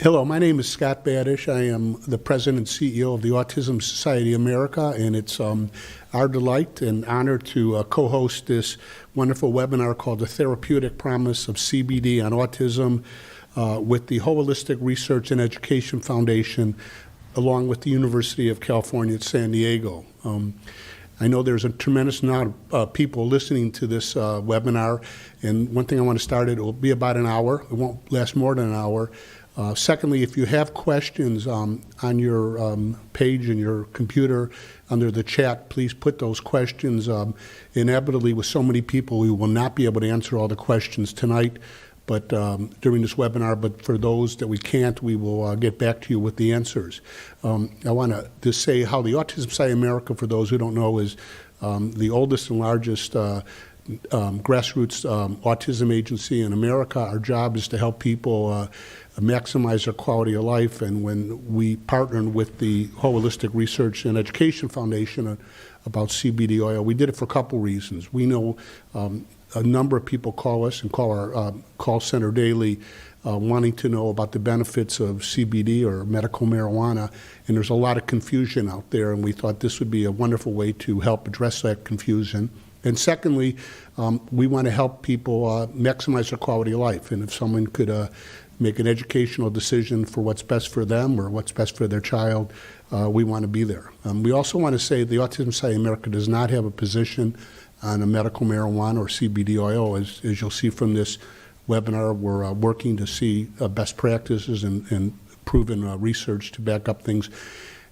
Hello, my name is Scott Badish. I am the President and CEO of the Autism Society of America, and it's our delight and honor to co-host this wonderful webinar called The Therapeutic Promise of CBD on Autism with the Wholistic Research and Education Foundation, along with the University of California at San Diego. I know there's a tremendous amount of people listening to this webinar, and one thing I want to start, it will be about an hour. It won't last more than an hour. Secondly, if you have questions on your page in your computer under the chat, please put those questions. Inevitably, with so many people, we will not be able to answer all the questions tonight but during this webinar, but for those that we can't, we will get back to you with the answers. I want to just say how the Autism Society of America, for those who don't know, is the oldest and largest grassroots autism agency in America. Our job is to help people maximize their quality of life, and when we partnered with the Wholistic Research and Education Foundation about CBD oil, we did it for a couple reasons. We know a number of people call us and call our call center daily wanting to know about the benefits of CBD or medical marijuana, and there's a lot of confusion out there, and we thought this would be a wonderful way to help address that confusion. And secondly, we want to help people maximize their quality of life, and if someone could make an educational decision for what's best for them or what's best for their child, we want to be there. We also want to say the Autism Society of America does not have a position on a medical marijuana or CBD oil. As you'll see from this webinar, we're working to see best practices and proven research to back up things.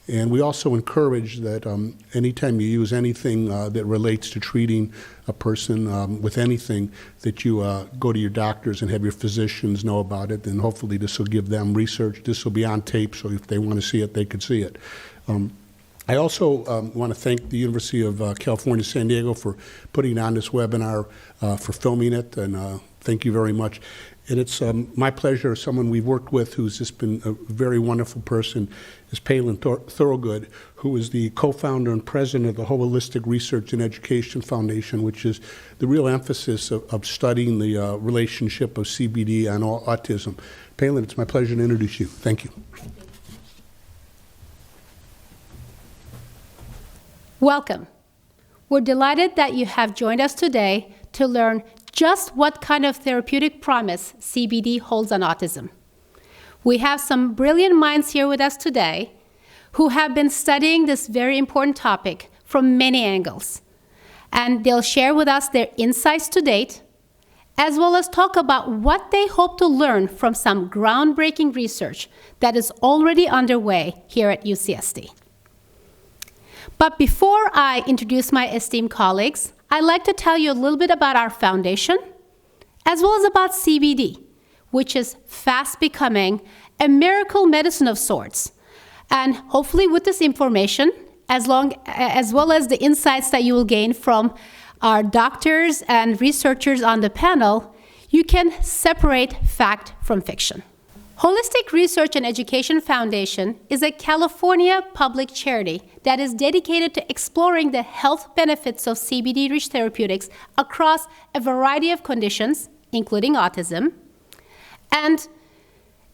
And we also encourage that anytime you use anything that relates to treating a person with anything, that you go to your doctors and have your physicians know about it, and hopefully this will give them research. This will be on tape, so if they want to see it, they could see it. I also want to thank the University of California, San Diego for putting on this webinar, for filming it, and thank you very much. And it's my pleasure, someone we've worked with who's just been a very wonderful person is Palin Thorogood, who is the co-founder and president of the Wholistic Research and Education Foundation, which is the real emphasis of studying the relationship of CBD and autism. Palin, it's my pleasure to introduce you. Thank you. Welcome. We're delighted that you have joined us today to learn just what kind of therapeutic promise CBD holds on autism. We have some brilliant minds here with us today who have been studying this very important topic from many angles. And they'll share with us their insights to date, as well as talk about what they hope to learn from some groundbreaking research that is already underway here at UCSD. But before I introduce my esteemed colleagues, I'd like to tell you a little bit about our foundation, as well as about CBD, which is fast becoming a miracle medicine of sorts. And hopefully with this information, as well as the insights that you will gain from our doctors and researchers on the panel, you can separate fact from fiction. Wholistic Research and Education Foundation is a California public charity that is dedicated to exploring the health benefits of CBD-rich therapeutics across a variety of conditions, including autism, and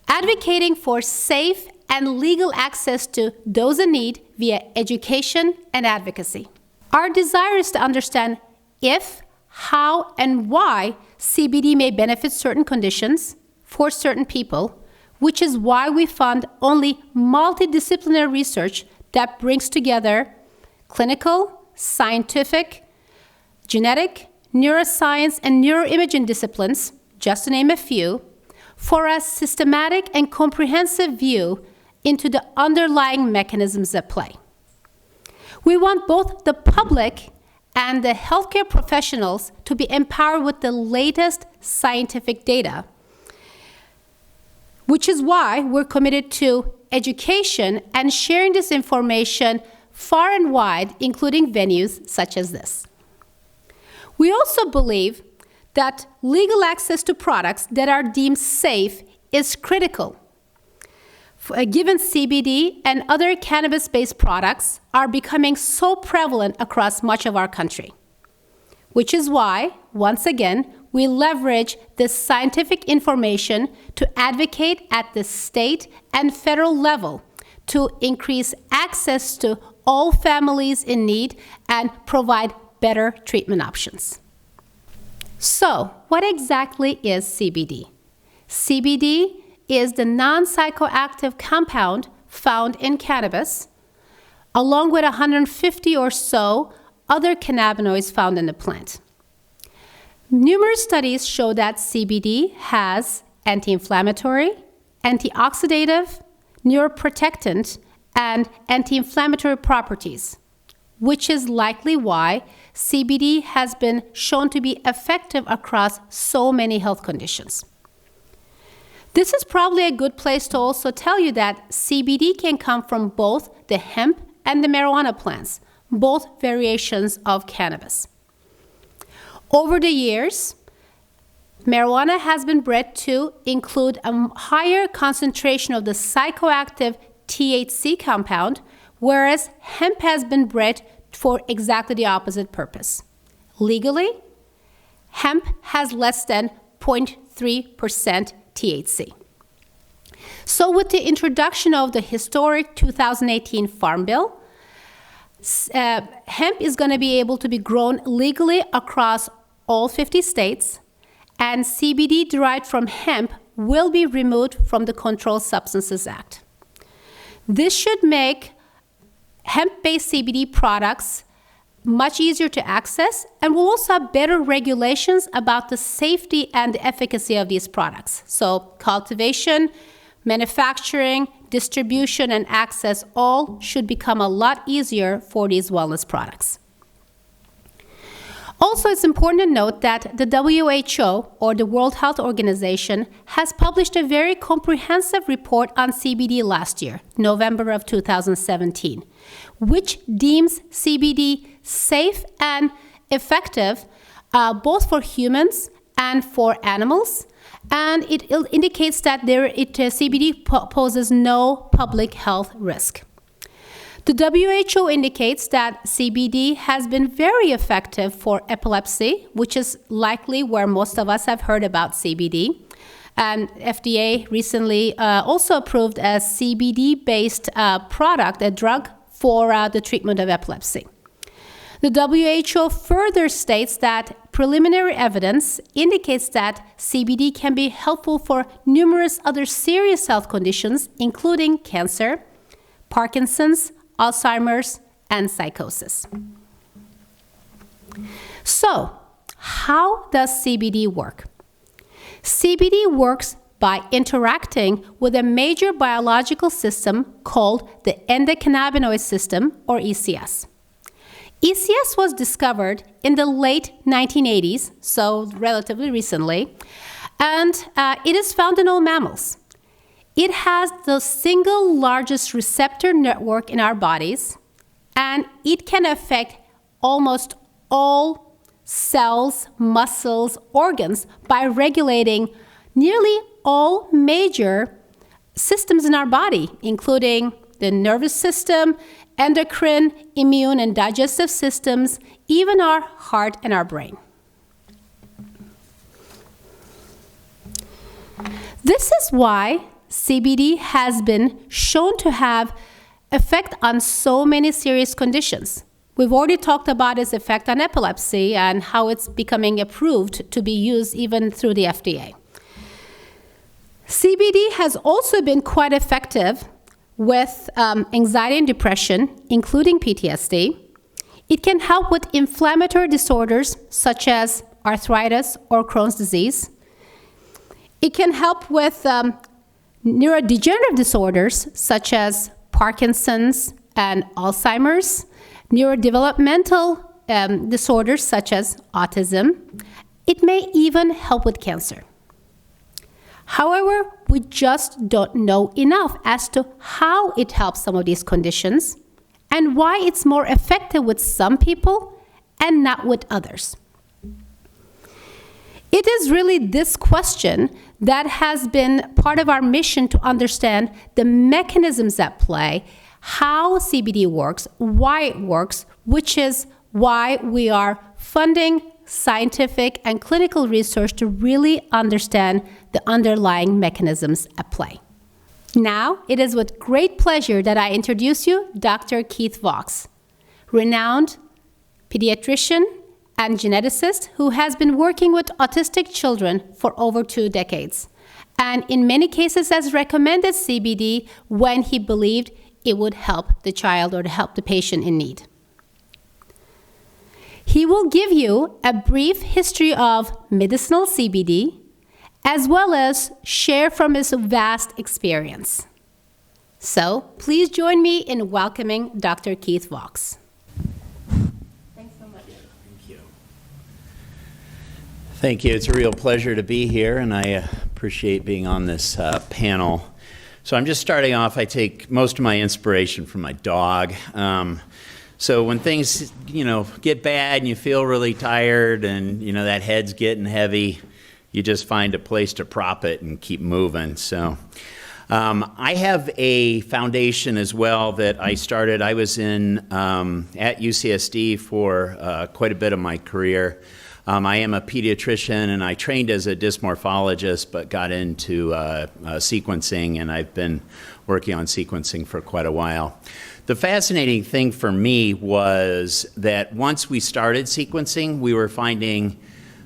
advocating for safe and legal access to those in need via education and advocacy. Our desire is to understand if, how, and why CBD may benefit certain conditions for certain people, which is why we fund only multi-disciplinary research that brings together clinical, scientific, genetic, neuroscience, and neuroimaging disciplines, just to name a few, for a systematic and comprehensive view into the underlying mechanisms at play. We want both the public and the healthcare professionals to be empowered with the latest scientific data, which is why we're committed to education and sharing this information far and wide, including venues such as this. We also believe that legal access to products that are deemed safe is critical. Given CBD and other cannabis-based products are becoming so prevalent across much of our country, which is why, once again, we leverage this scientific information to advocate at the state and federal level to increase access to all families in need and provide better treatment options. So, what exactly is CBD? CBD is the non-psychoactive compound found in cannabis, along with 150 or so other cannabinoids found in the plant. Numerous studies show that CBD has anti-inflammatory, antioxidative, neuroprotectant, and anti-inflammatory properties, which is likely why CBD has been shown to be effective across so many health conditions. This is probably a good place to also tell you that CBD can come from both the hemp and the marijuana plants, both variations of cannabis. Over the years, marijuana has been bred to include a higher concentration of the psychoactive THC compound, whereas hemp has been bred for exactly the opposite purpose. Legally, hemp has less than 0.3% THC. So with the introduction of the historic 2018 Farm Bill, hemp is going to be able to be grown legally across all 50 states, and CBD derived from hemp will be removed from the Controlled Substances Act. This should make hemp-based CBD products much easier to access, and will also have better regulations about the safety and the efficacy of these products. So cultivation, manufacturing, distribution, and access all should become a lot easier for these wellness products. Also, it's important to note that the WHO, or the World Health Organization, has published a very comprehensive report on CBD last year, November of 2017, which deems CBD safe and effective both for humans and for animals, and it indicates that CBD poses no public health risk. The WHO indicates that CBD has been very effective for epilepsy, which is likely where most of us have heard about CBD. And FDA recently also approved a CBD-based product, a drug for the treatment of epilepsy. The WHO further states that preliminary evidence indicates that CBD can be helpful for numerous other serious health conditions, including cancer, Parkinson's, Alzheimer's, and psychosis. So, how does CBD work? CBD works by interacting with a major biological system called the endocannabinoid system, or ECS. ECS was discovered in the late 1980s, so relatively recently, and it is found in all mammals. It has the single largest receptor network in our bodies, and it can affect almost all cells, muscles, organs by regulating nearly all major systems in our body, including the nervous system, endocrine, immune, and digestive systems, even our heart and our brain. This is why CBD has been shown to have effect on so many serious conditions. We've already talked about its effect on epilepsy and how it's becoming approved to be used even through the FDA. CBD has also been quite effective with anxiety and depression, including PTSD. It can help with inflammatory disorders such as arthritis or Crohn's disease. It can help with neurodegenerative disorders such as Parkinson's and Alzheimer's, neurodevelopmental disorders such as autism. It may even help with cancer. However, we just don't know enough as to how it helps some of these conditions and why it's more effective with some people and not with others. It is really this question that has been part of our mission to understand the mechanisms at play, how CBD works, why it works, which is why we are funding scientific, and clinical research to really understand the underlying mechanisms at play. Now, it is with great pleasure that I introduce you Dr. Keith Vaux, renowned pediatrician and geneticist who has been working with autistic children for over 2 decades, and in many cases has recommended CBD when he believed it would help the child or to help the patient in need. He will give you a brief history of medicinal CBD, as well as share from his vast experience. So please join me in welcoming Dr. Keith Vaux. Thanks so much. Thank you. Thank you. It's a real pleasure to be here, and I appreciate being on this panel. So I'm just starting off. I take most of my inspiration from my dog. So when things, get bad and you feel really tired and, that head's getting heavy, you just find a place to prop it and keep moving. So I have a foundation as well that I started. I was at UCSD for quite a bit of my career. I am a pediatrician, and I trained as a dysmorphologist, but got into sequencing, and I've been working on sequencing for quite a while. The fascinating thing for me was that once we started sequencing, we were finding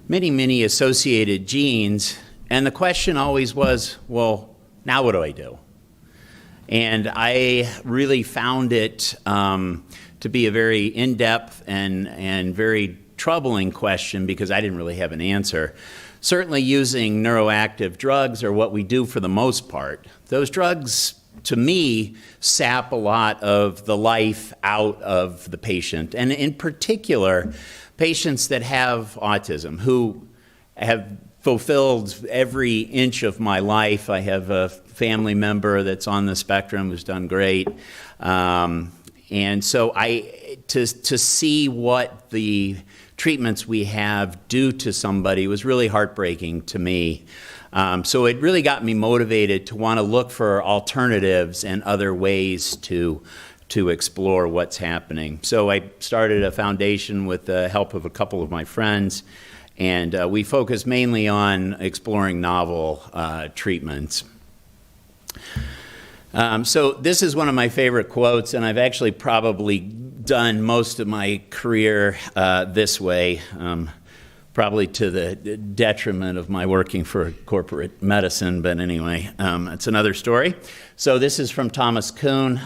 many, many associated genes, and the question always was, well, now what do I do? And I really found it to be a very in-depth and very troubling question because I didn't really have an answer. Certainly using neuroactive drugs are what we do for the most part. Those drugs, to me, sap a lot of the life out of the patient, and in particular, patients that have autism, who have fulfilled every inch of my life. I have a family member that's on the spectrum who's done great, and so to see what the treatments we have do to somebody was really heartbreaking to me. So it really got me motivated to want to look for alternatives and other ways to explore what's happening. So I started a foundation with the help of a couple of my friends, and we focus mainly on exploring novel treatments. So this is one of my favorite quotes, and I've actually probably done most of my career this way, probably to the detriment of my working for corporate medicine, but anyway, it's another story. So this is from Thomas Kuhn.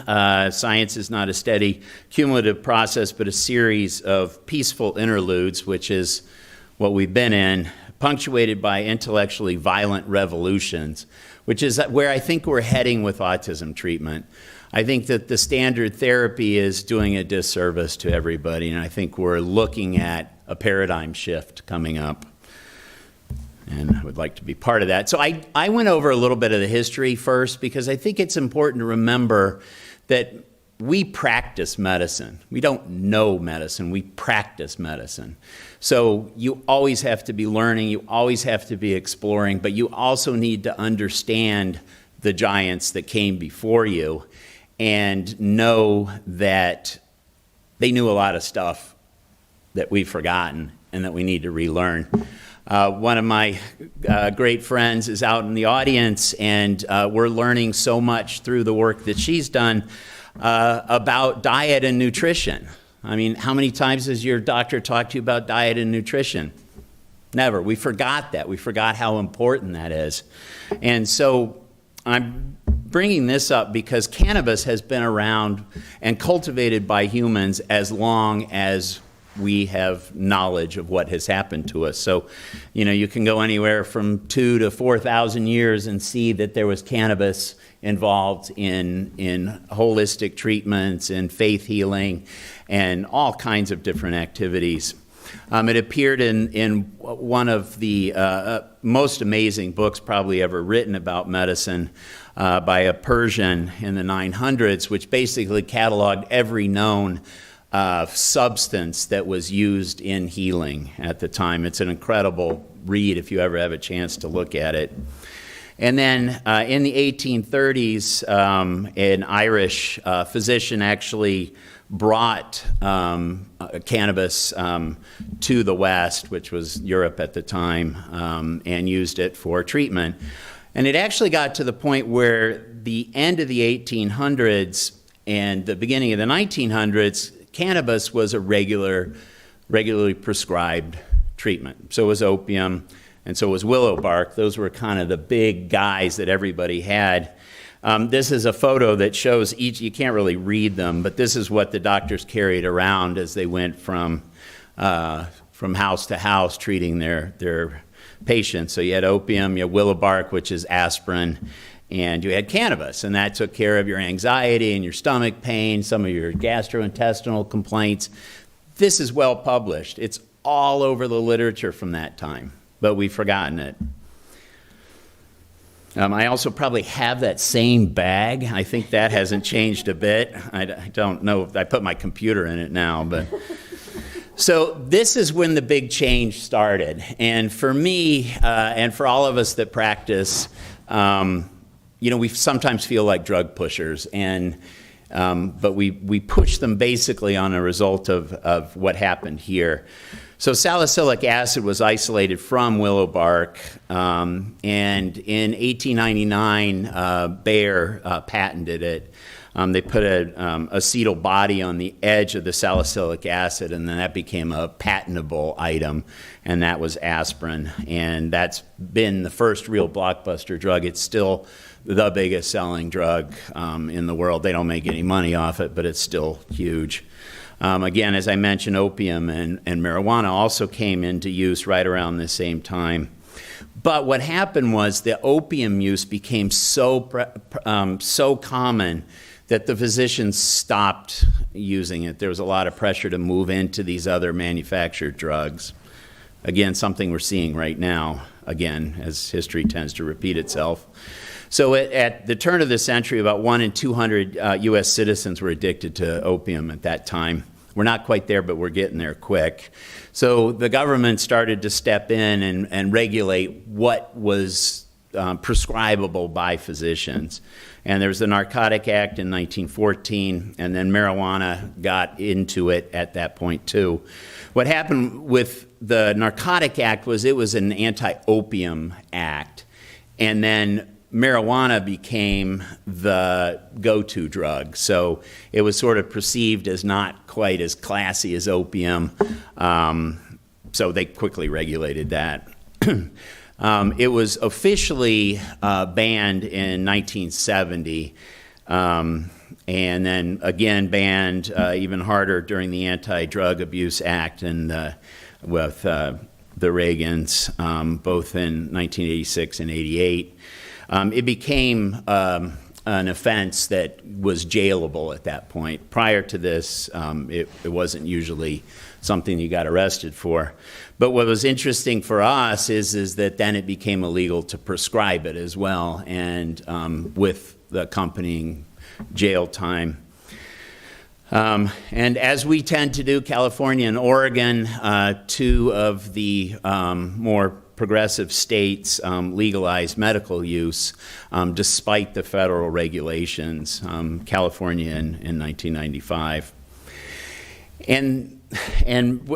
Science is not a steady cumulative process, but a series of peaceful interludes, which is what we've been in, punctuated by intellectually violent revolutions, which is where I think we're heading with autism treatment. I think that the standard therapy is doing a disservice to everybody, and I think we're looking at a paradigm shift coming up, and I would like to be part of that. So I went over a little bit of the history first because I think it's important to remember that we practice medicine. We don't know medicine, we practice medicine. So you always have to be learning, you always have to be exploring, but you also need to understand the giants that came before you and know that they knew a lot of stuff that we've forgotten and that we need to relearn. One of my great friends is out in the audience, and we're learning so much through the work that she's done about diet and nutrition. I mean, how many times has your doctor talked to you about diet and nutrition? Never. We forgot that. We forgot how important that is. And so I'm bringing this up because cannabis has been around and cultivated by humans as long as we have knowledge of what has happened to us. So, you can go anywhere from 2,000 to 4,000 years and see that there was cannabis involved in holistic treatments and faith healing and all kinds of different activities. It appeared in one of the most amazing books probably ever written about medicine by a Persian in the 900s, which basically cataloged every known substance that was used in healing at the time. It's an incredible read if you ever have a chance to look at it. And then in the 1830s, an Irish physician actually brought cannabis to the West, which was Europe at the time, and used it for treatment. And it actually got to the point where the end of the 1800s and the beginning of the 1900s, cannabis was a regularly prescribed treatment. So was opium, and so was willow bark. Those were kind of the big guys that everybody had. This is a photo that shows each, you can't really read them, but this is what the doctors carried around as they went from house to house treating their patients. So you had opium, you had willow bark, which is aspirin, and you had cannabis, and that took care of your anxiety and your stomach pain, some of your gastrointestinal complaints. This is well published. It's all over the literature from that time, but we've forgotten it. I also probably have that same bag. I think that hasn't changed a bit. I don't know. I put my computer in it now, but. So this is when the big change started. And for me, and for all of us that practice, we sometimes feel like drug pushers, but we push them basically on a result of what happened here. So salicylic acid was isolated from willow bark, and in 1899, Bayer patented it. They put an acetyl body on the edge of the salicylic acid, and then that became a patentable item, and that was aspirin. And that's been the first real blockbuster drug. It's still the biggest selling drug in the world. They don't make any money off it, but it's still huge. Again, as I mentioned, opium and marijuana also came into use right around the same time. But what happened was the opium use became so common that the physicians stopped using it. There was a lot of pressure to move into these other manufactured drugs. Again, something we're seeing right now, again, as history tends to repeat itself. So at the turn of the century, about 1 in 200 U.S. citizens were addicted to opium at that time. We're not quite there, but we're getting there quick. So the government started to step in and regulate what was prescribable by physicians. And there was the Narcotic Act in 1914, and then marijuana got into it at that point too. What happened with the Narcotic Act was it was an anti-opium act, and then marijuana became the go-to drug. So it was sort of perceived as not quite as classy as opium, so they quickly regulated that. It was officially banned in 1970, and then again banned even harder during the Anti-Drug Abuse Act and with the Reagans, both in 1986 and 88. It became an offense that was jailable at that point. Prior to this, it wasn't usually something you got arrested for. But what was interesting for us is that then it became illegal to prescribe it as well, and with the accompanying jail time. And as we tend to do, California and Oregon, two of the more progressive states legalized medical use despite the federal regulations, California in 1995. And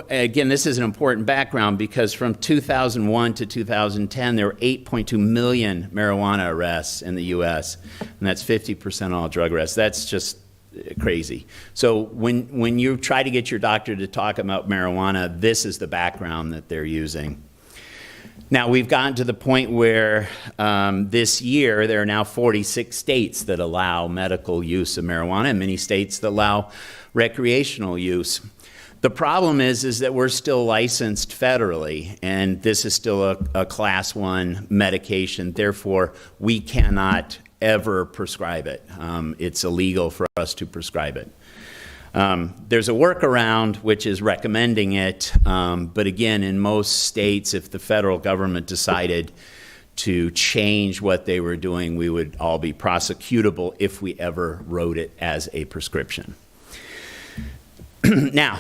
again, this is an important background because from 2001 to 2010, there were 8.2 million marijuana arrests in the U.S., and that's 50% all drug arrests. That's just crazy. So when you try to get your doctor to talk about marijuana, this is the background that they're using. Now, we've gotten to the point where this year there are now 46 states that allow medical use of marijuana and many states that allow recreational use. The problem is that we're still licensed federally, and this is still a Class 1 medication. Therefore, we cannot ever prescribe it. It's illegal for us to prescribe it. There's a workaround, which is recommending it, but again, in most states, if the federal government decided to change what they were doing, we would all be prosecutable if we ever wrote it as a prescription. Now,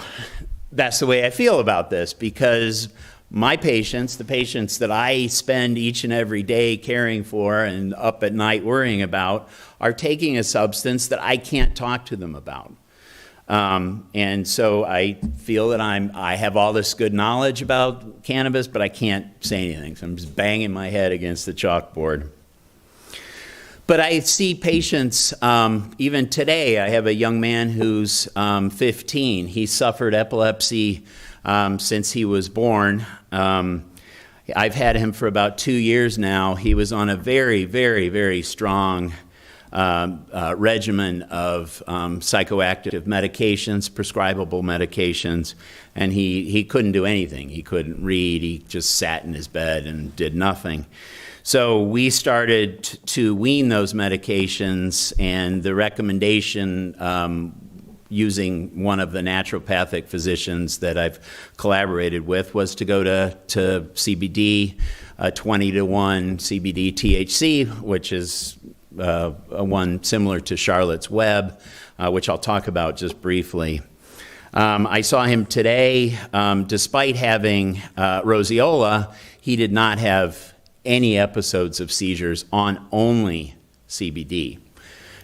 that's the way I feel about this, because my patients, the patients that I spend each and every day caring for and up at night worrying about, are taking a substance that I can't talk to them about. And so I feel that I have all this good knowledge about cannabis, but I can't say anything. So I'm just banging my head against the chalkboard. But I see patients, even today. I have a young man who's 15. He suffered epilepsy since he was born. I've had him for about 2 years now. He was on a very, very, very strong regimen of psychoactive medications, prescribable medications, and he couldn't do anything. He couldn't read. He just sat in his bed and did nothing. So we started to wean those medications, and the recommendation using one of the naturopathic physicians that I've collaborated with was to go to CBD, 20-to-1 CBD THC, which is one similar to Charlotte's Web, which I'll talk about just briefly. I saw him today. Despite having roseola, he did not have any episodes of seizures on only CBD.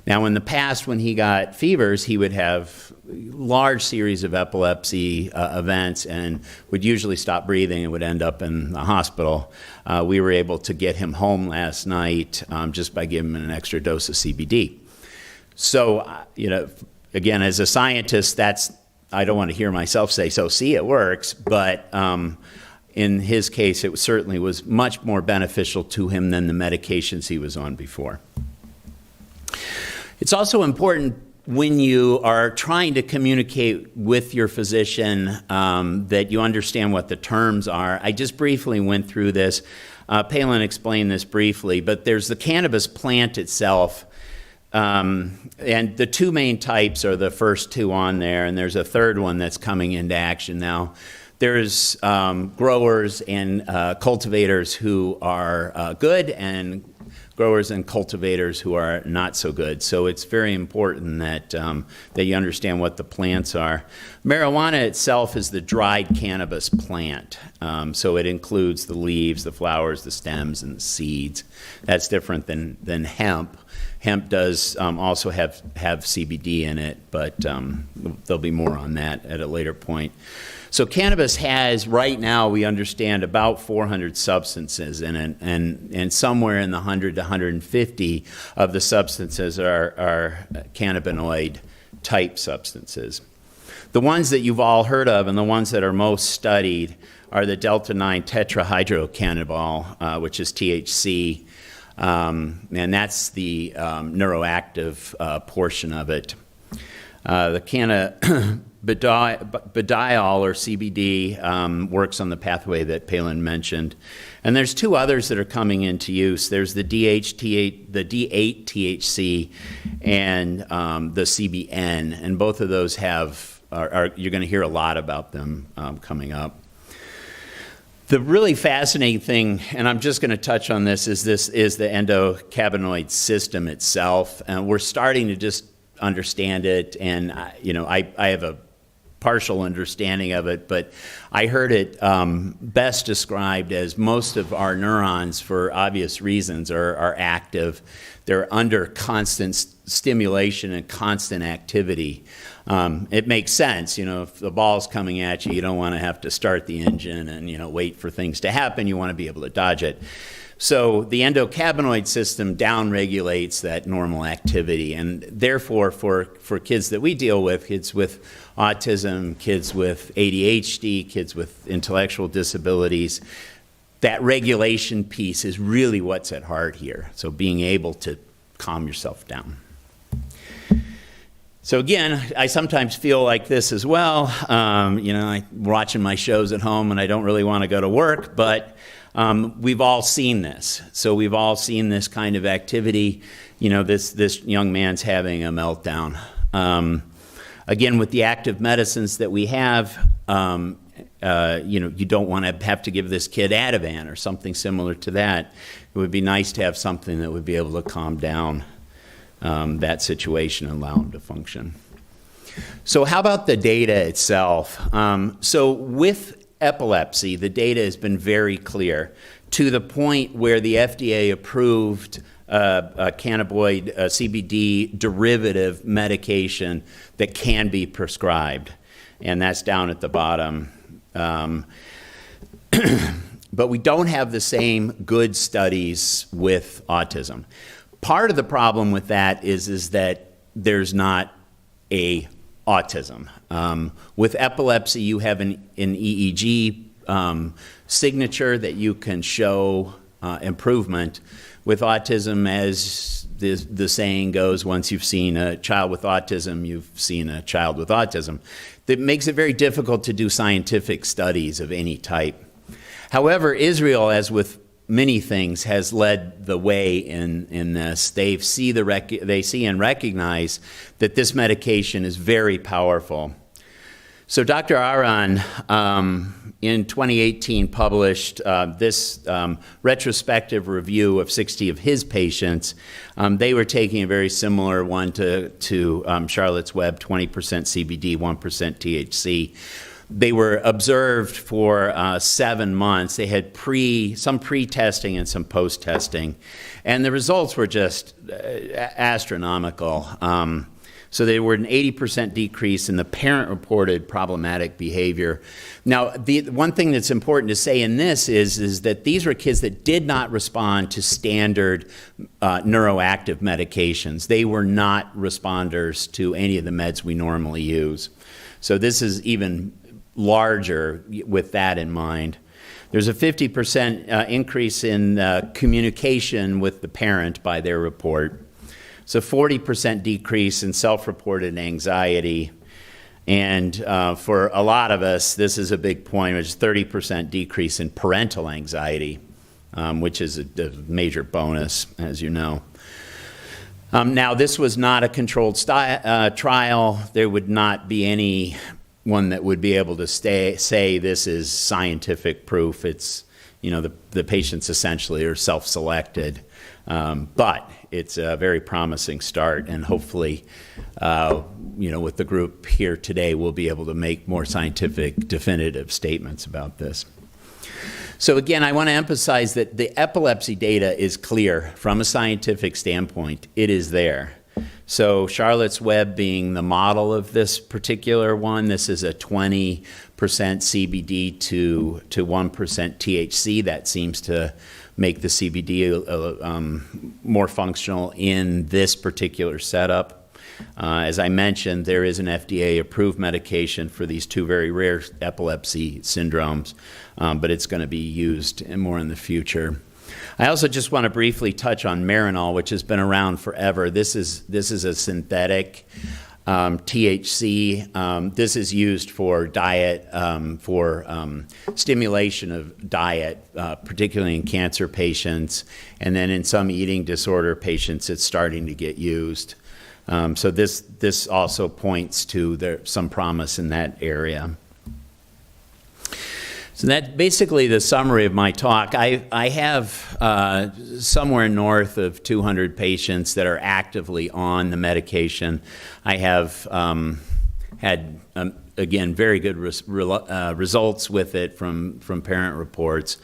Now, in the past, when he got fevers, he would have large series of epilepsy events and would usually stop breathing and would end up in the hospital. We were able to get him home last night just by giving him an extra dose of CBD. So, again, as a scientist, I don't want to hear myself say, so see, it works, but in his case, it certainly was much more beneficial to him than the medications he was on before. It's also important when you are trying to communicate with your physician that you understand what the terms are. I just briefly went through this. Palin explained this briefly, but there's the cannabis plant itself. And the two main types are the first two on there, and there's a third one that's coming into action now. There's growers and cultivators who are good, and growers and cultivators who are not so good. So it's very important that you understand what the plants are. Marijuana itself is the dried cannabis plant. So it includes the leaves, the flowers, the stems, and the seeds. That's different than hemp. Hemp does also have CBD in it, but there'll be more on that at a later point. So cannabis has, right now, we understand, about 400 substances in it, and somewhere in the 100 to 150 of the substances are cannabinoid-type substances. The ones that you've all heard of and the ones that are most studied are the delta-9 tetrahydrocannabinol, which is THC, and that's the neuroactive portion of it. The cannabidiol or CBD works on the pathway that Palin mentioned. And there's two others that are coming into use. There's the D8 THC and the CBN, and both of those are you're going to hear a lot about them coming up. The really fascinating thing, and I'm just going to touch on this, is the endocannabinoid system itself. And we're starting to just understand it, and I have a partial understanding of it, but I heard it best described as most of our neurons, for obvious reasons, are active. They're under constant stimulation and constant activity. It makes sense, if the ball's coming at you, you don't want to have to start the engine and wait for things to happen. You want to be able to dodge it. So the endocannabinoid system downregulates that normal activity, and therefore for kids that we deal with, kids with autism, kids with ADHD, kids with intellectual disabilities, that regulation piece is really what's at heart here. So being able to calm yourself down. So again, I sometimes feel like this as well. I'm watching my shows at home and I don't really want to go to work, but we've all seen this. So we've all seen this kind of activity. This young man's having a meltdown. Again, with the active medicines that we have, you don't want to have to give this kid Ativan or something similar to that. It would be nice to have something that would be able to calm down that situation and allow him to function. So how about the data itself? So with epilepsy, the data has been very clear, to the point where the FDA approved a cannabinoid, CBD derivative medication that can be prescribed, and that's down at the bottom. But we don't have the same good studies with autism. Part of the problem with that is that there's not a autism. With epilepsy, you have an EEG signature that you can show improvement. With autism, as the saying goes, once you've seen a child with autism, you've seen a child with autism. That makes it very difficult to do scientific studies of any type. However, Israel, as with many things, has led the way in this. They see and recognize that this medication is very powerful. So Dr. Aron, in 2018, published this retrospective review of 60 of his patients. They were taking a very similar one to Charlotte's Web, 20% CBD, 1% THC. They were observed for 7 months. They had some pre-testing and some post-testing. And the results were just astronomical. So they were an 80% decrease in the parent-reported problematic behavior. Now, the one thing that's important to say in this is that these were kids that did not respond to standard neuroactive medications. They were not responders to any of the meds we normally use. So this is even larger with that in mind. There's a 50% increase in communication with the parent by their report. So 40% decrease in self-reported anxiety. And for a lot of us, this is a big point, which is 30% decrease in parental anxiety, which is a major bonus, as you know. Now, this was not a controlled trial. There would not be anyone that would be able to say this is scientific proof. It's, the patients essentially are self-selected. But it's a very promising start, and hopefully, with the group here today, we'll be able to make more scientific, definitive statements about this. So again, I want to emphasize that the epilepsy data is clear from a scientific standpoint. It is there. So Charlotte's Web being the model of this particular one, this is a 20% CBD to 1% THC. That seems to make the CBD more functional in this particular setup. As I mentioned, there is an FDA-approved medication for these two very rare epilepsy syndromes, but it's going to be used more in the future. I also just want to briefly touch on Marinol, which has been around forever. This is a synthetic THC. This is used for diet, for stimulation of diet, particularly in cancer patients, and then in some eating disorder patients, it's starting to get used. So this also points to some promise in that area. So that's basically the summary of my talk. I have somewhere north of 200 patients that are actively on the medication. I have had, again, very good results with it from parent reports.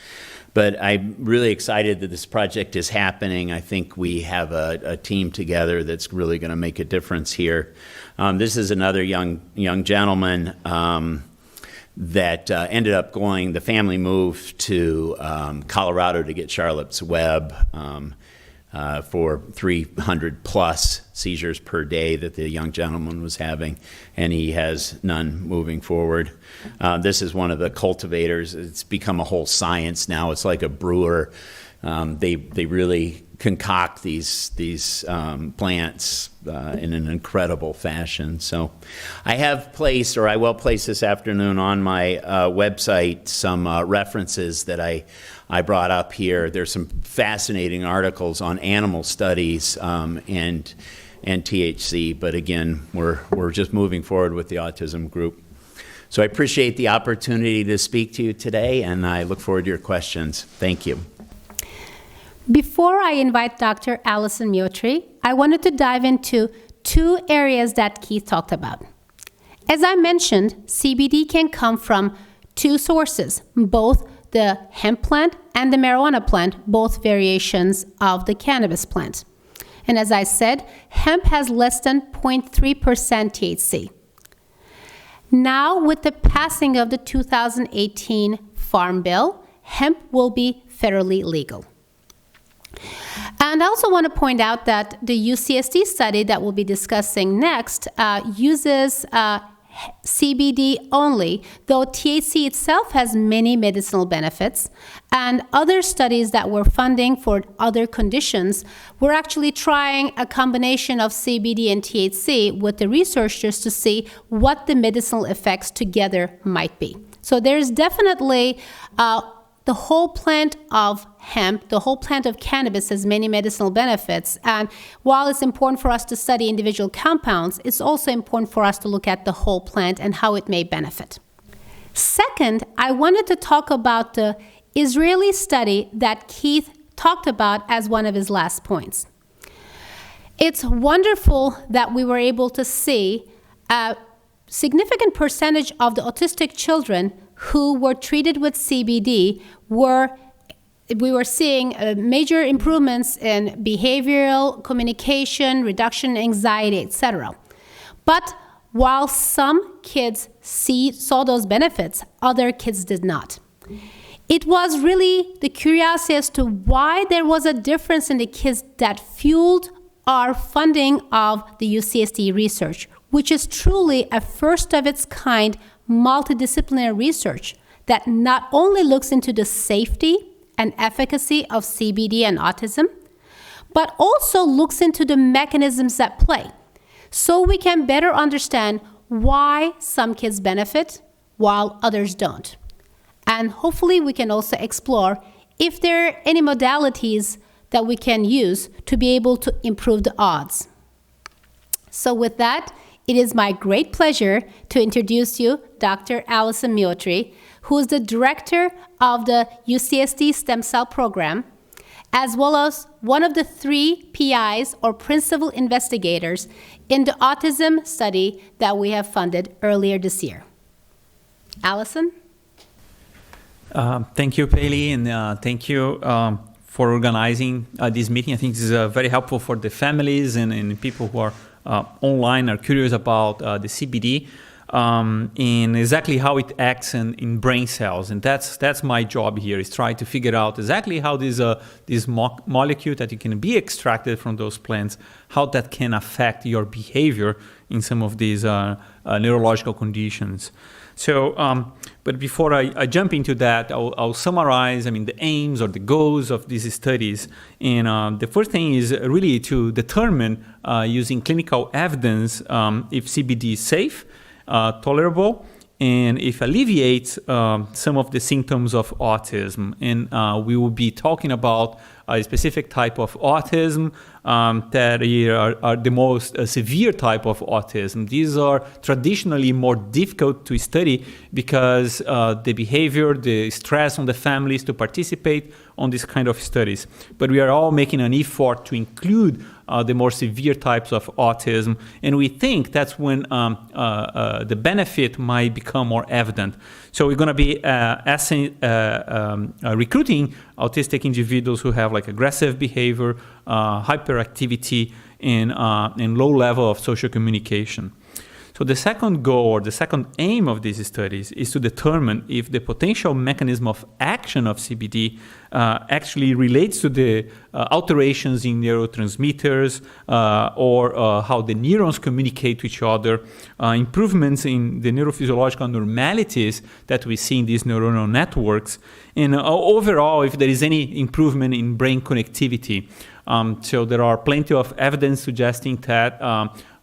But I'm really excited that this project is happening. I think we have a team together that's really going to make a difference here. This is another young gentleman that ended up the family moved to Colorado to get Charlotte's Web for 300 plus seizures per day that the young gentleman was having, and he has none moving forward. This is one of the cultivators. It's become a whole science now. It's like a brewer. They really concoct these plants in an incredible fashion. So I have placed, or I will place this afternoon on my website, some references that I brought up here. There's some fascinating articles on animal studies and THC, but again, we're just moving forward with the autism group. So I appreciate the opportunity to speak to you today, and I look forward to your questions. Thank you. Before I invite Dr. Allison Miotri, I wanted to dive into two areas that Keith talked about. As I mentioned, CBD can come from two sources, both the hemp plant and the marijuana plant, both variations of the cannabis plant. And as I said, hemp has less than 0.3% THC. Now, with the passing of the 2018 Farm Bill, hemp will be federally legal. And I also want to point out that the UCSD study that we'll be discussing next uses CBD only, though THC itself has many medicinal benefits. And other studies that we're funding for other conditions, we're actually trying a combination of CBD and THC with the researchers to see what the medicinal effects together might be. So there's definitely the whole plant of hemp, the whole plant of cannabis has many medicinal benefits. And while it's important for us to study individual compounds, it's also important for us to look at the whole plant and how it may benefit. Second, I wanted to talk about the Israeli study that Keith talked about as one of his last points. It's wonderful that we were able to see a significant percentage of the autistic children who were treated with CBD we were seeing major improvements in behavioral, communication, reduction in anxiety, etc. But while some kids saw those benefits, other kids did not. It was really the curiosity as to why there was a difference in the kids that fueled our funding of the UCSD research, which is truly a first of its kind multi-disciplinary research that not only looks into the safety and efficacy of CBD and autism, but also looks into the mechanisms at play, so we can better understand why some kids benefit while others don't. And hopefully we can also explore if there are any modalities that we can use to be able to improve the odds. So with that, it is my great pleasure to introduce you Dr. Allison Miotri, who is the director of the UCSD Stem Cell Program, as well as one of the 3 PIs or principal investigators in the autism study that we have funded earlier this year. Allison? Thank you, Paley, and thank you for organizing this meeting. I think this is very helpful for the families and people who are online are curious about the CBD and exactly how it acts in brain cells. And that's my job here, is try to figure out exactly how this molecule that can be extracted from those plants, how that can affect your behavior in some of these neurological conditions. So, but before I jump into that, I'll summarize, the aims or the goals of these studies. And the first thing is really to determine, using clinical evidence, if CBD is safe, tolerable, and if alleviates some of the symptoms of autism. And we will be talking about a specific type of autism that are the most severe type of autism. These are traditionally more difficult to study because the behavior, the stress on the families to participate on this kind of studies. But we are all making an effort to include the more severe types of autism, and we think that's when the benefit might become more evident. So we're going to be recruiting autistic individuals who have aggressive behavior, hyperactivity, and low level of social communication. So the second goal, or the second aim of these studies, is to determine if the potential mechanism of action of CBD actually relates to the alterations in neurotransmitters or how the neurons communicate to each other, improvements in the neurophysiological normalities that we see in these neuronal networks, and overall, if there is any improvement in brain connectivity. So there are plenty of evidence suggesting that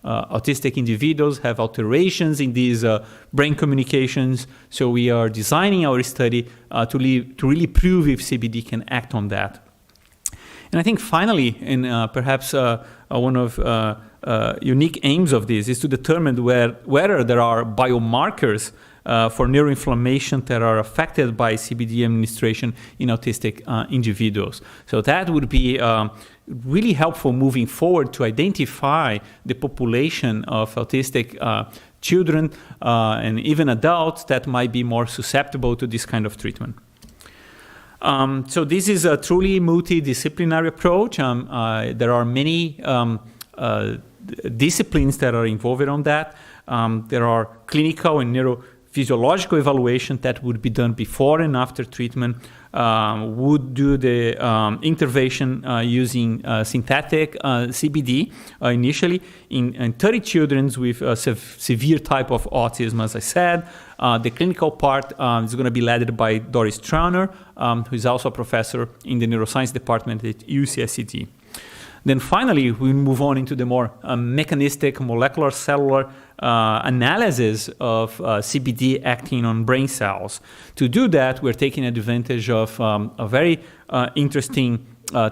autistic individuals have alterations in these brain communications. So we are designing our study to really prove if CBD can act on that. And I think finally, and perhaps one of unique aims of this is to determine whether there are biomarkers for neuroinflammation that are affected by CBD administration in autistic individuals. So that would be really helpful moving forward to identify the population of autistic children and even adults that might be more susceptible to this kind of treatment. So this is a truly multidisciplinary approach. There are many disciplines that are involved on that. There are clinical and neurophysiological evaluation that would be done before and after treatment. Would do the intervention using synthetic CBD initially in 30 children with severe type of autism, as I said. The clinical part is going to be led by Doris Trauner, who is also a professor in the neuroscience department at UCSD. Then finally, we move on into the more mechanistic, molecular, cellular analysis of CBD acting on brain cells. To do that, we're taking advantage of a very interesting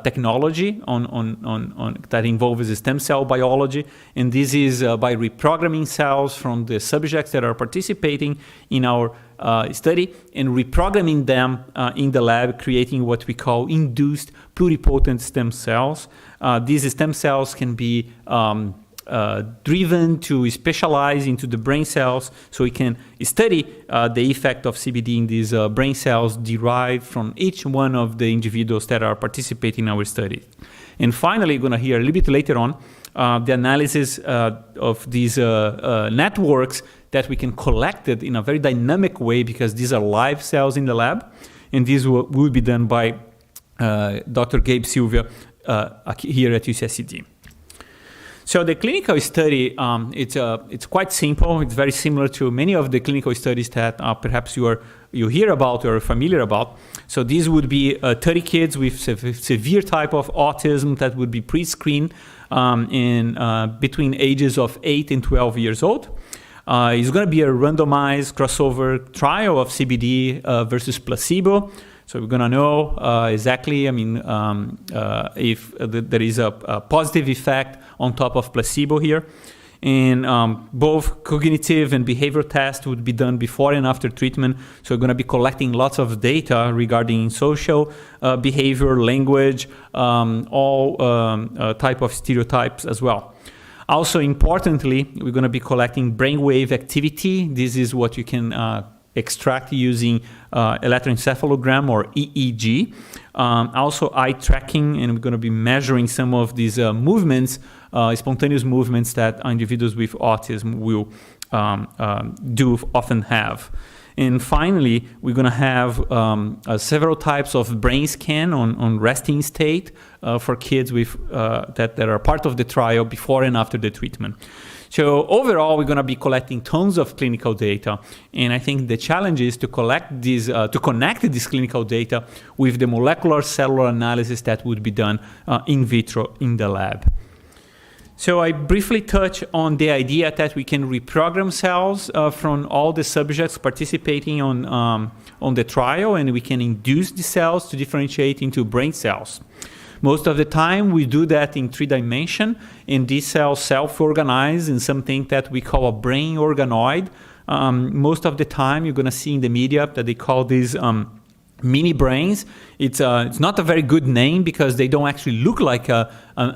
technology that involves stem cell biology, and this is by reprogramming cells from the subjects that are participating in our study and reprogramming them in the lab, creating what we call induced pluripotent stem cells. These stem cells can be driven to specialize into the brain cells, so we can study the effect of CBD in these brain cells derived from each one of the individuals that are participating in our study. And finally, we're going to hear a little bit later on the analysis of these networks that we can collect it in a very dynamic way, because these are live cells in the lab, and this will be done by Dr. Gabe Silvia here at UCSD. So the clinical study, it's quite simple. It's very similar to many of the clinical studies that perhaps you hear about or are familiar about. So these would be 30 kids with severe type of autism that would be pre-screened between ages of 8 and 12 years old. It's going to be a randomized crossover trial of CBD versus placebo. So we're going to know exactly, if there is a positive effect on top of placebo here. And both cognitive and behavioral tests would be done before and after treatment. So we're going to be collecting lots of data regarding social behavior, language, all type of stereotypes as well. Also, importantly, we're going to be collecting brainwave activity. This is what you can extract using electroencephalogram or EEG. Also eye tracking, and we're going to be measuring some of these movements, spontaneous movements that individuals with autism will often have. And finally, we're going to have several types of brain scan on resting state for kids with that are part of the trial before and after the treatment. So overall, we're going to be collecting tons of clinical data, and I think the challenge is to collect these, to connect this clinical data with the molecular cellular analysis that would be done in vitro in the lab. So I briefly touch on the idea that we can reprogram cells from all the subjects participating on the trial, and we can induce the cells to differentiate into brain cells. Most of the time, we do that in 3 dimensions, and these cells self-organize in something that we call a brain organoid. Most of the time, you're going to see in the media that they call these mini brains. It's not a very good name because they don't actually look like a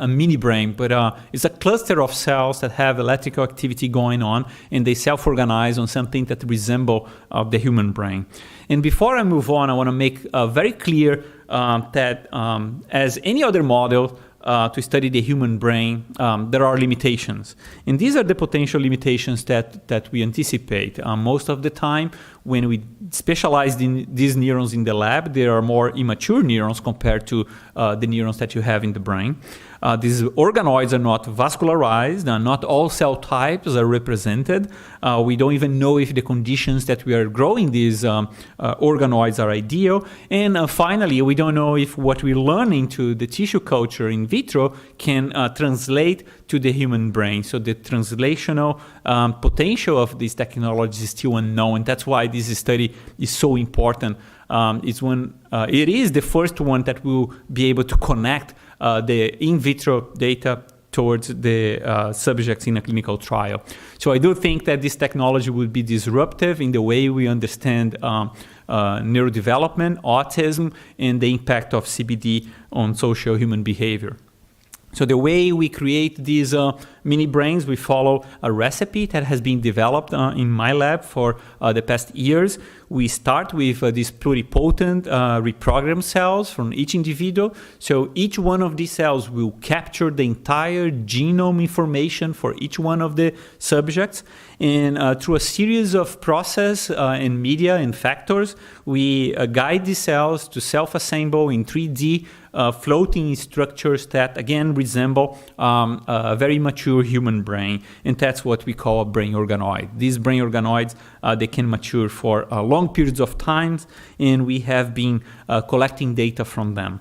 mini brain, but it's a cluster of cells that have electrical activity going on, and they self-organize on something that resemble the human brain. And before I move on, I want to make very clear that as any other model to study the human brain, there are limitations. And these are the potential limitations that we anticipate. Most of the time, when we specialize in these neurons in the lab, they are more immature neurons compared to the neurons that you have in the brain. These organoids are not vascularized, not all cell types are represented. We don't even know if the conditions that we are growing these organoids are ideal. And finally, we don't know if what we learn into the tissue culture in vitro can translate to the human brain. So the translational potential of these technologies is still unknown, and that's why this study is so important. It is the first one that will be able to connect the in vitro data towards the subjects in a clinical trial. So I do think that this technology would be disruptive in the way we understand neurodevelopment, autism, and the impact of CBD on social human behavior. So the way we create these mini brains, we follow a recipe that has been developed in my lab for the past years. We start with these pluripotent reprogrammed cells from each individual. So each one of these cells will capture the entire genome information for each one of the subjects. And through a series of process and media and factors, we guide these cells to self-assemble in 3D floating structures that, again, resemble a very mature human brain. And that's what we call a brain organoid. These brain organoids, they can mature for long periods of time, and we have been collecting data from them.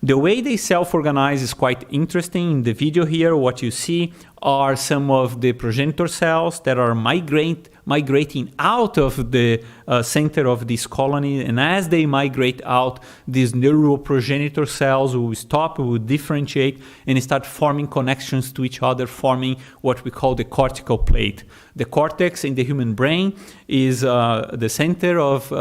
The way they self-organize is quite interesting. In the video here, what you see are some of the progenitor cells that are migrating out of the center of this colony. And as they migrate out, these neuroprogenitor cells will stop, will differentiate, and start forming connections to each other, forming what we call the cortical plate. The cortex in the human brain is the center of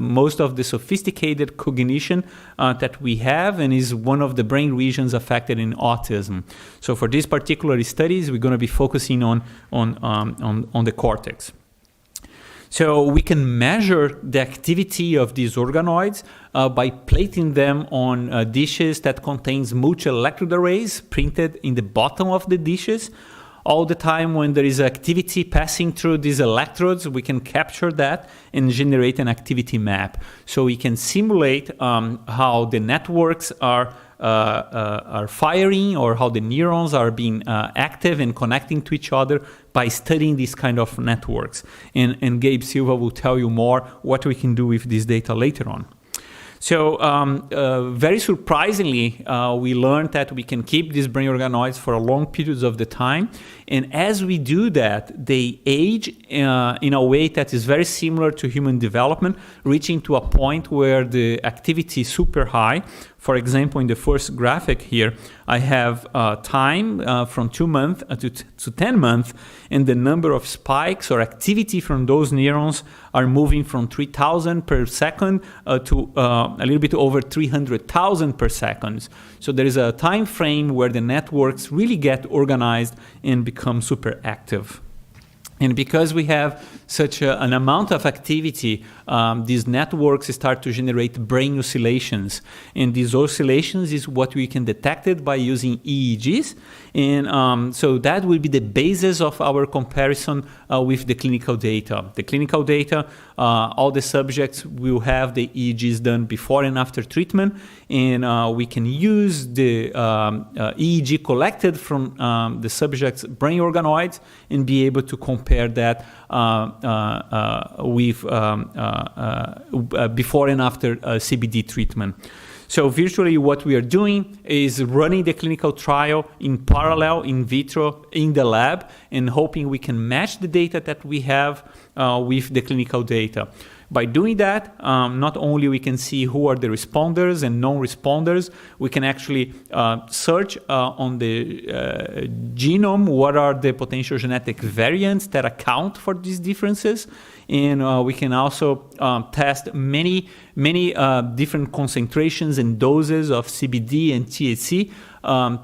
most of the sophisticated cognition that we have, and is one of the brain regions affected in autism. So for these particular studies, we're going to be focusing on the cortex. So we can measure the activity of these organoids by plating them on dishes that contains multi-electrode arrays printed in the bottom of the dishes. All the time when there is activity passing through these electrodes, we can capture that and generate an activity map. So we can simulate how the networks are firing, or how the neurons are being active and connecting to each other by studying these kind of networks. And Gabe Silva will tell you more what we can do with this data later on. So very surprisingly, we learned that we can keep these brain organoids for long periods of the time. And as we do that, they age in a way that is very similar to human development, reaching to a point where the activity is super high. For example, in the first graphic here, I have time from 2 months to 10 months, and the number of spikes or activity from those neurons are moving from 3,000 per second to a little bit over 300,000 per second. So there is a time frame where the networks really get organized and become super active. And because we have such an amount of activity, these networks start to generate brain oscillations. And these oscillations is what we can detect it by using EEGs. And so that will be the basis of our comparison with the clinical data. The clinical data, all the subjects will have the EEGs done before and after treatment. And we can use the EEG collected from the subject's brain organoids and be able to compare that with before and after CBD treatment. So virtually what we are doing is running the clinical trial in parallel, in vitro, in the lab, and hoping we can match the data that we have with the clinical data. By doing that, not only we can see who are the responders and non-responders, we can actually search on the genome what are the potential genetic variants that account for these differences. And we can also test many different concentrations and doses of CBD and THC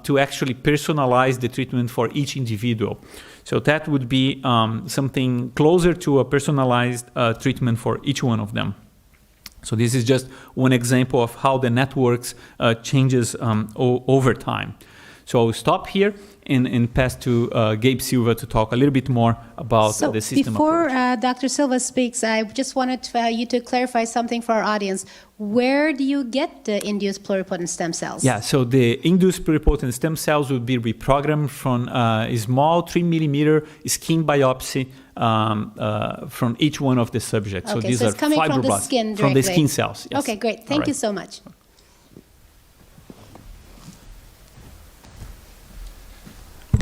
to actually personalize the treatment for each individual. So that would be something closer to a personalized treatment for each one of them. So this is just one example of how the networks changes over time. So I'll stop here and pass to Gabe Silva to talk a little bit more about the system before approach. Dr. Silva speaks, I just wanted you to clarify something for our audience. Where do you get the induced pluripotent stem cells? Yeah, so the induced pluripotent stem cells will be reprogrammed from a small 3 millimeter skin biopsy from each one of the subjects. Okay, so these so are it's coming from the fibroblasts skin directly. from the skin cells. Yes. Okay, great. Thank you so much.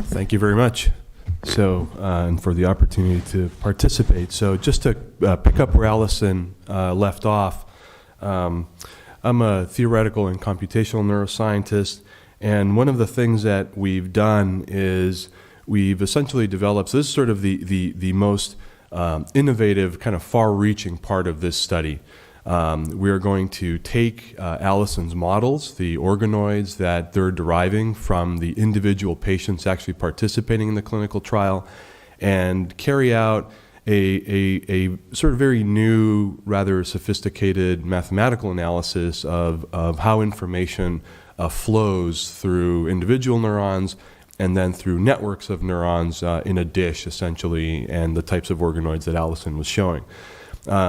Thank you very much. So, and for the opportunity to participate. So just to pick up where Allison left off, I'm a theoretical and computational neuroscientist, and one of the things that we've done is we've essentially developed, so this is sort of the most innovative, kind of far-reaching part of this study. We are going to take Allison's models, the organoids that they're deriving from the individual patients actually participating in the clinical trial, and carry out a sort of very new, rather sophisticated mathematical analysis of how information flows through individual neurons and then through networks of neurons in a dish, essentially, and the types of organoids that Allison was showing.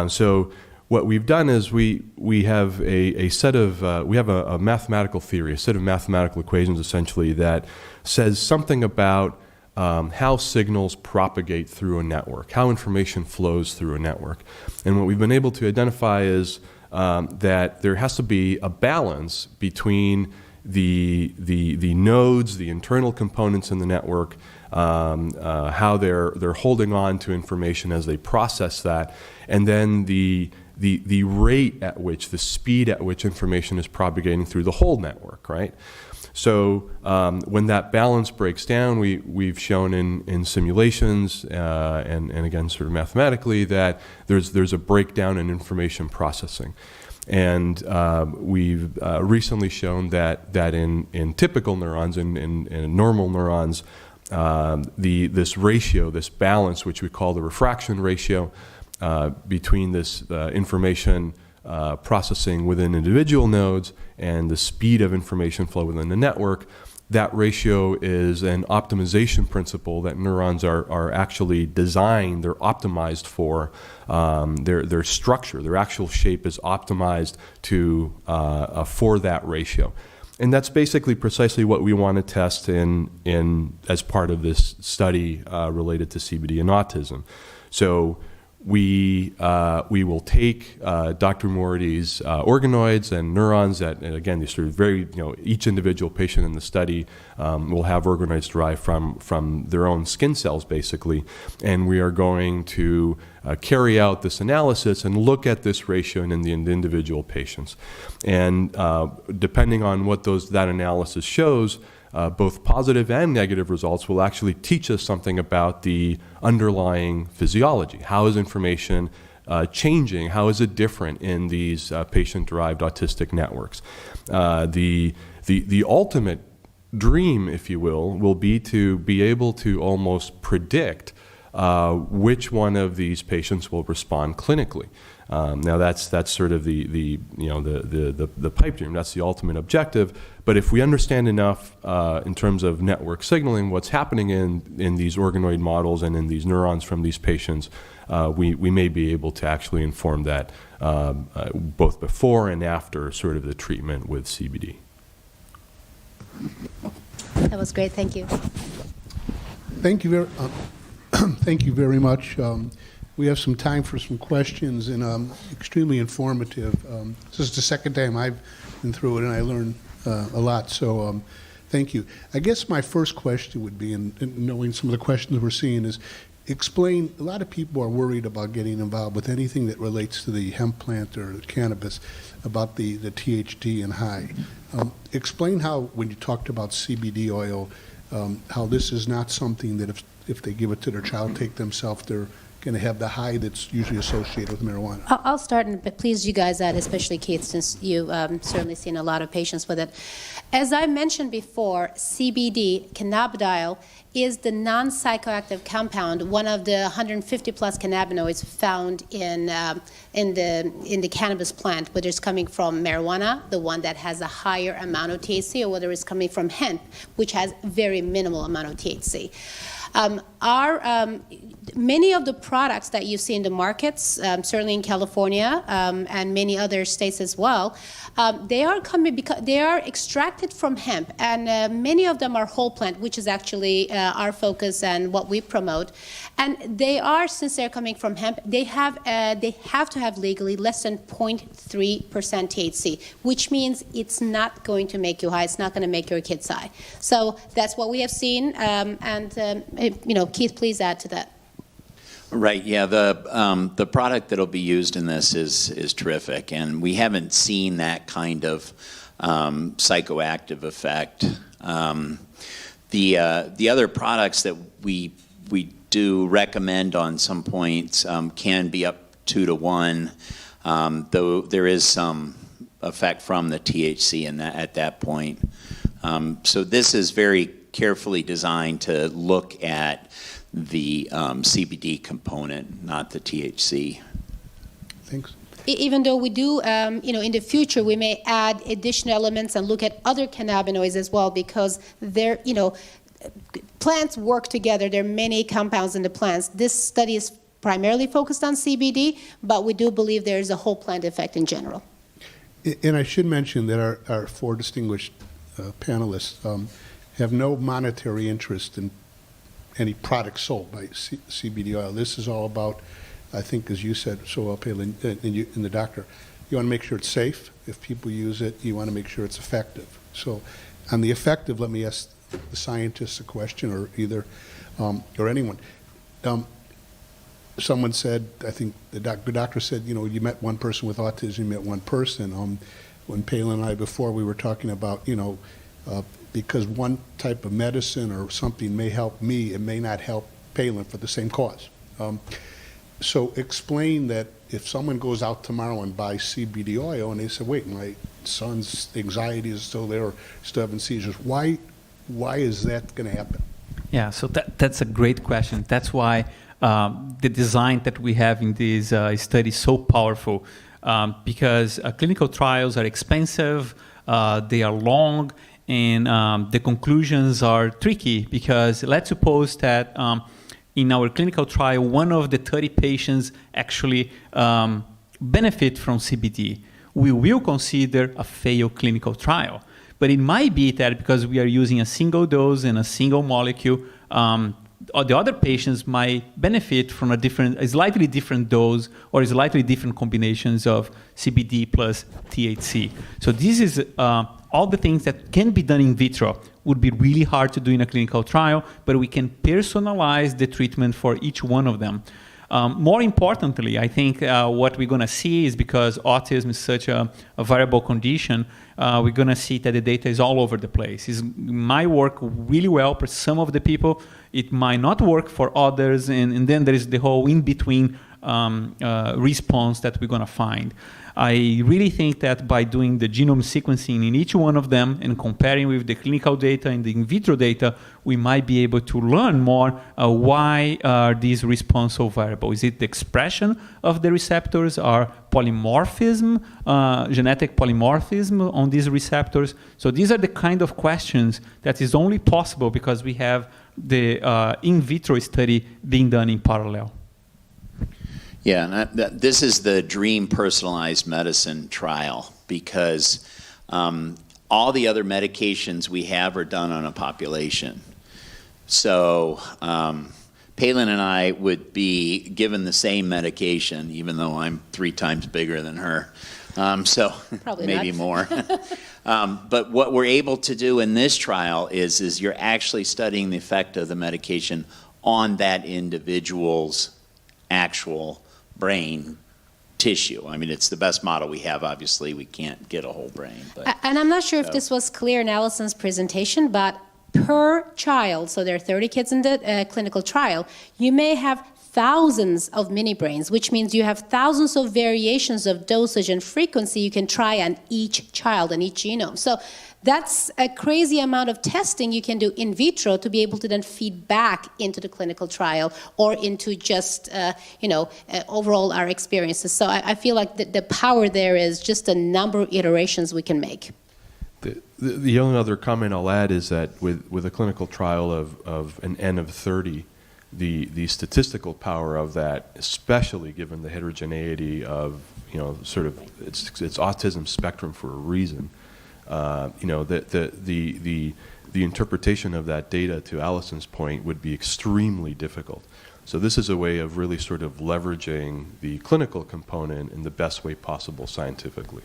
So what we've done is we have a set of, we have a mathematical theory, a set of mathematical equations, essentially, that says something about how signals propagate through a network, how information flows through a network. And what we've been able to identify is that there has to be a balance between the nodes, the internal components in the network, how they're holding on to information as they process that, and then the rate at which, the speed at which information is propagating through the whole network, right? So when that balance breaks down, we've shown in simulations and again sort of mathematically that there's a breakdown in information processing. And we've recently shown that in typical neurons, in normal neurons, this ratio, this balance, which we call the refraction ratio, between this information processing within individual nodes and the speed of information flow within the network, that ratio is an optimization principle that neurons are actually designed, they're optimized for. Their structure, their actual shape is optimized to for that ratio. And that's basically precisely what we want to test in as part of this study related to CBD and autism. So we will take Dr. Morty's organoids and neurons that, and again, these sort of very, each individual patient in the study will have organoids derived from their own skin cells, basically. And we are going to carry out this analysis and look at this ratio in the individual patients. And depending on what that analysis shows, both positive and negative results will actually teach us something about the underlying physiology. How is information changing? How is it different in these patient-derived autistic networks? The ultimate dream, if you will be to be able to almost predict which one of these patients will respond clinically. Now that's sort of the pipe dream. That's the ultimate objective. But if we understand enough in terms of network signaling, what's happening in these organoid models and in these neurons from these patients, we may be able to actually inform that both before and after sort of the treatment with CBD. That was great. Thank you. Thank you very much. We have some time for some questions, and extremely informative. This is the second time I've been through it, and I learned a lot, so thank you. I guess my first question would be, in knowing some of the questions we're seeing, is explain, a lot of people are worried about getting involved with anything that relates to the hemp plant or cannabis, about the THC and high. Explain how, when you talked about CBD oil, how this is not something that if they give it to their child, take themselves, they're going to have the high that's usually associated with marijuana. I'll start, and please you guys add, especially Keith, since you've certainly seen a lot of patients with it. As I mentioned before, CBD, cannabidiol, is the non-psychoactive compound, one of the 150 plus cannabinoids found in the cannabis plant, whether it's coming from marijuana, the one that has a higher amount of THC, or whether it's coming from hemp, which has very minimal amount of THC. Many of the products that you see in the markets, certainly in California and many other states as well, they are coming because they are extracted from hemp, and many of them are whole plant, which is actually our focus and what we promote. And they are, since they're coming from hemp, they have to have legally less than 0.3% THC, which means it's not going to make you high. It's not going to make your kids high. So that's what we have seen, Keith, please add to that. Right. Yeah. The product that'll be used in this is terrific, and we haven't seen that kind of psychoactive effect. The other products that we do recommend on some points can be up 2 to 1 though there is some effect from the THC at that point. So this is very carefully designed to look at the CBD component, not the THC. Thanks. Even though we do, in the future, we may add additional elements and look at other cannabinoids as well, because they're, plants work together. There are many compounds in the plants. This study is primarily focused on CBD, but we do believe there is a whole plant effect in general. And I should mention that our four distinguished panelists have no monetary interest in any product sold by CBD oil. This is all about, I think, as you said so well, Palin, and the doctor, you want to make sure it's safe. If people use it, you want to make sure it's effective. So on the effective, let me ask the scientists a question, or either, or anyone. Someone said, I think the doctor said, you met one person with autism, you met one person. When Palin and I, before, we were talking about, because one type of medicine or something may help me, it may not help Palin for the same cause. So explain that if someone goes out tomorrow and buys CBD oil and they say, wait, my son's anxiety is still there, or still having seizures, why is that going to happen? Yeah, so that's a great question. That's why the design that we have in this study is so powerful, because clinical trials are expensive, they are long, and the conclusions are tricky, because let's suppose that in our clinical trial, one of the 30 patients actually benefit from CBD. We will consider a failed clinical trial. But it might be that because we are using a single dose and a single molecule, or the other patients might benefit from a slightly different dose or slightly different combinations of CBD plus THC. So this is all the things that can be done in vitro. Would be really hard to do in a clinical trial, but we can personalize the treatment for each one of them. More importantly, I think what we're going to see is, because autism is such a variable condition, we're going to see that the data is all over the place. It might work really well for some of the people. It might not work for others. And then there is the whole in-between response that we're going to find. I really think that by doing the genome sequencing in each one of them and comparing with the clinical data and the in vitro data, we might be able to learn more why are these responses so variable. Is it the expression of the receptors, or polymorphism, genetic polymorphism on these receptors? So these are the kind of questions that is only possible because we have the in vitro study being done in parallel. Yeah, and this is the dream personalized medicine trial, because all the other medications we have are done on a population. So Palin and I would be given the same medication, even though I'm 3 times bigger than her. So Probably maybe not. more. But what we're able to do in this trial is you're actually studying the effect of the medication on that individual's actual brain tissue. I mean, it's the best model we have. Obviously, we can't get a whole brain. But, And I'm not sure if this was clear in Allison's presentation, but per child, so there are 30 kids in the clinical trial, you may have thousands of mini brains, which means you have thousands of variations of dosage and frequency you can try on each child and each genome. So that's a crazy amount of testing you can do in vitro to be able to then feed back into the clinical trial or into just, overall our experiences. So I feel like the power there is just a number of iterations we can make. The only other comment I'll add is that with a clinical trial of an N of 30, the statistical power of that, especially given the heterogeneity of, sort of it's autism spectrum for a reason. The interpretation of that data, to Allison's point, would be extremely difficult. So this is a way of really sort of leveraging the clinical component in the best way possible scientifically.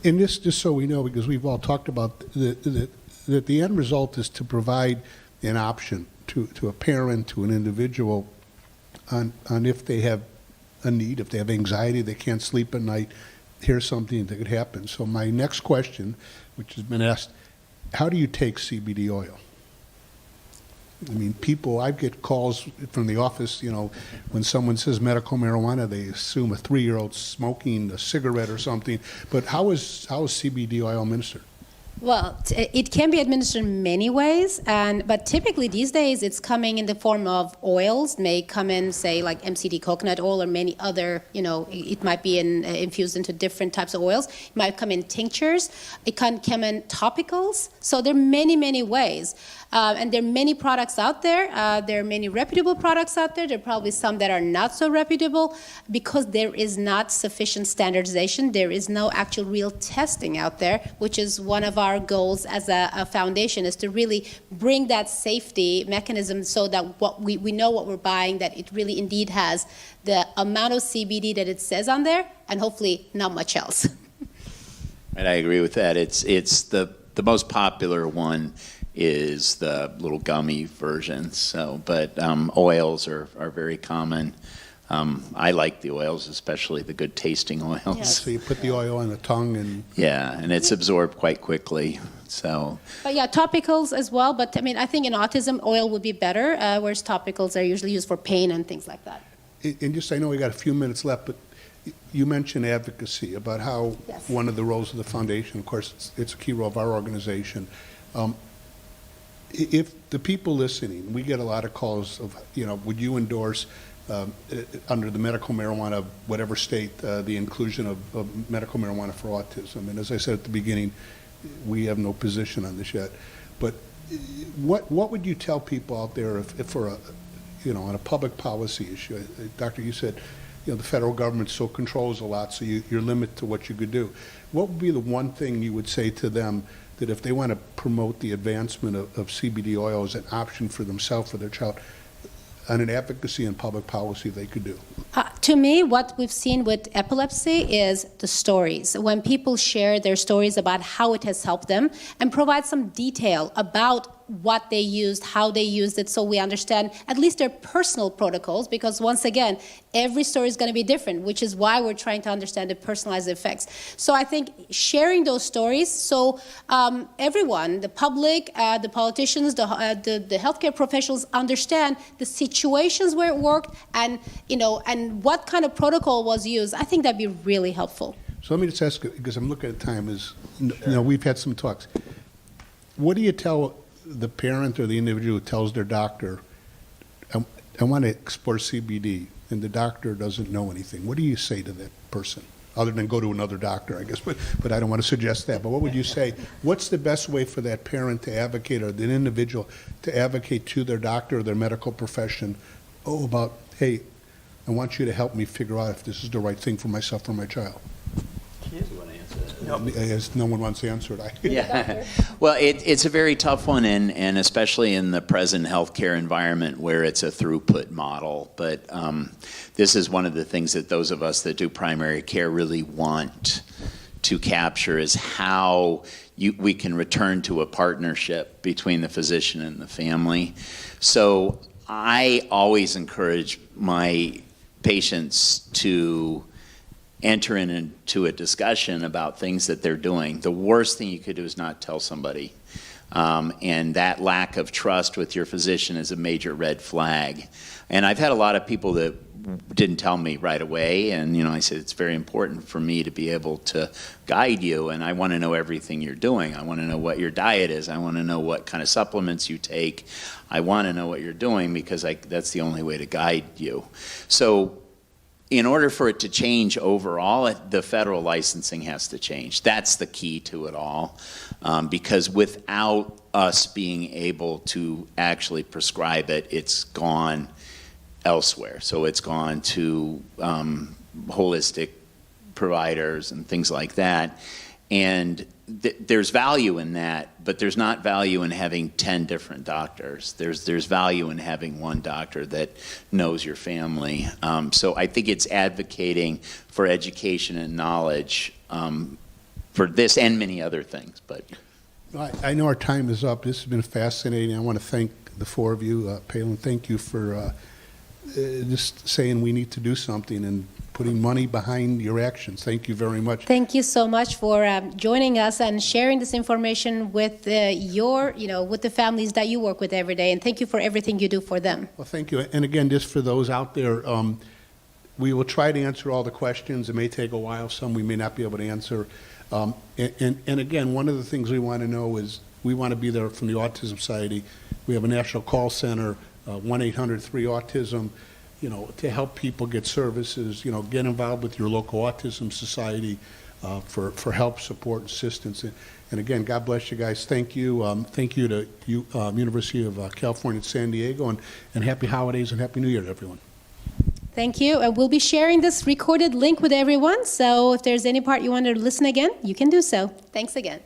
And this, just so we know, because we've all talked about that the end result is to provide an option to a parent, to an individual, on if they have a need, if they have anxiety, they can't sleep at night, here's something that could happen. So my next question, which has been asked, how do you take CBD oil? I mean, I get calls from the office, when someone says medical marijuana, they assume a 3-year-old smoking a cigarette or something. But how is CBD oil administered? Well, it can be administered in many ways, but typically these days it's coming in the form of oils. May come in, say, like MCT coconut oil or many other, it might be infused into different types of oils. It might come in tinctures. It can come in topicals. So there are many, many ways. And there are many products out there. There are many reputable products out there. There are probably some that are not so reputable because there is not sufficient standardization. There is no actual real testing out there, which is one of our goals as a foundation, is to really bring that safety mechanism so that we know what we're buying, that it really indeed has the amount of CBD that it says on there, and hopefully not much else. Right, I agree with that. It's the most popular one is the little gummy versions. So, but oils are very common. I like the oils, especially the good tasting oils. Yes. So you put the oil on the tongue and... Yeah, and it's absorbed quite quickly. So. But yeah, topicals as well. But I mean, I think in autism, oil would be better, whereas topicals are usually used for pain and things like that. And just, I know we got a few minutes left, but you mentioned advocacy about how Yes. one of the roles of the foundation, of course, it's a key role of our organization. If the people listening, we get a lot of calls of, would you endorse under the medical marijuana, whatever state, the inclusion of medical marijuana for autism? And as I said at the beginning, we have no position on this yet. But what would you tell people out there if for on a public policy issue? Doctor, you said, the federal government so controls a lot, so you're limited to what you could do. What would be the one thing you would say to them that if they want to promote the advancement of CBD oil as an option for themselves, for their child, on an advocacy and public policy they could do? To me, what we've seen with epilepsy is the stories. When people share their stories about how it has helped them and provide some detail about what they used, how they used it, so we understand at least their personal protocols, because once again, every story is going to be different, which is why we're trying to understand the personalized effects. So I think sharing those stories, so everyone, the public, the politicians, the healthcare professionals understand the situations where it worked and, and what kind of protocol was used. I think that'd be really helpful. So let me just ask, because I'm looking at time, we've had some talks. What do you tell the parent or the individual who tells their doctor, I want to explore CBD, and the doctor doesn't know anything? What do you say to that person? Other than go to another doctor, I guess, but I don't want to suggest that. But what would you say? What's the best way for that parent to advocate, or the individual to advocate to their doctor or their medical profession, about, hey, I want you to help me figure out if this is the right thing for myself or my child? As no one wants to answer it. Yeah. Well, it's a very tough one, and especially in the present healthcare environment where it's a throughput model. But this is one of the things that those of us that do primary care really want to capture, is how we can return to a partnership between the physician and the family. So I always encourage my patients to enter into a discussion about things that they're doing. The worst thing you could do is not tell somebody. And that lack of trust with your physician is a major red flag. And I've had a lot of people that didn't tell me right away, and I said, it's very important for me to be able to guide you, and I want to know everything you're doing. I want to know what your diet is. I want to know what kind of supplements you take. I want to know what you're doing, because that's the only way to guide you. So in order for it to change overall, the federal licensing has to change. That's the key to it all, because without us being able to actually prescribe it, it's gone elsewhere. So it's gone to holistic providers and things like that. And there's value in that, but there's not value in having 10 different doctors. There's value in having one doctor that knows your family. So I think it's advocating for education and knowledge for this and many other things. But I know our time is up. This has been fascinating. I want to thank the four of you. Palin, thank you for just saying we need to do something and putting money behind your actions. Thank you very much. Thank you so much for joining us and sharing this information with with the families that you work with every day. And thank you for everything you do for them. Well, thank you. And again, just for those out there, we will try to answer all the questions. It may take a while. Some we may not be able to answer. And again, one of the things we want to know is we want to be there from the Autism Society. We have a national call center, 1-800-3-AUTISM, to help people get services, get involved with your local Autism Society for help, support, assistance. And again, God bless you guys. Thank you. Thank you to University of California at San Diego, and happy holidays and happy New Year to everyone. Thank you. And we'll be sharing this recorded link with everyone. So if there's any part you want to listen again, you can do so. Thanks again.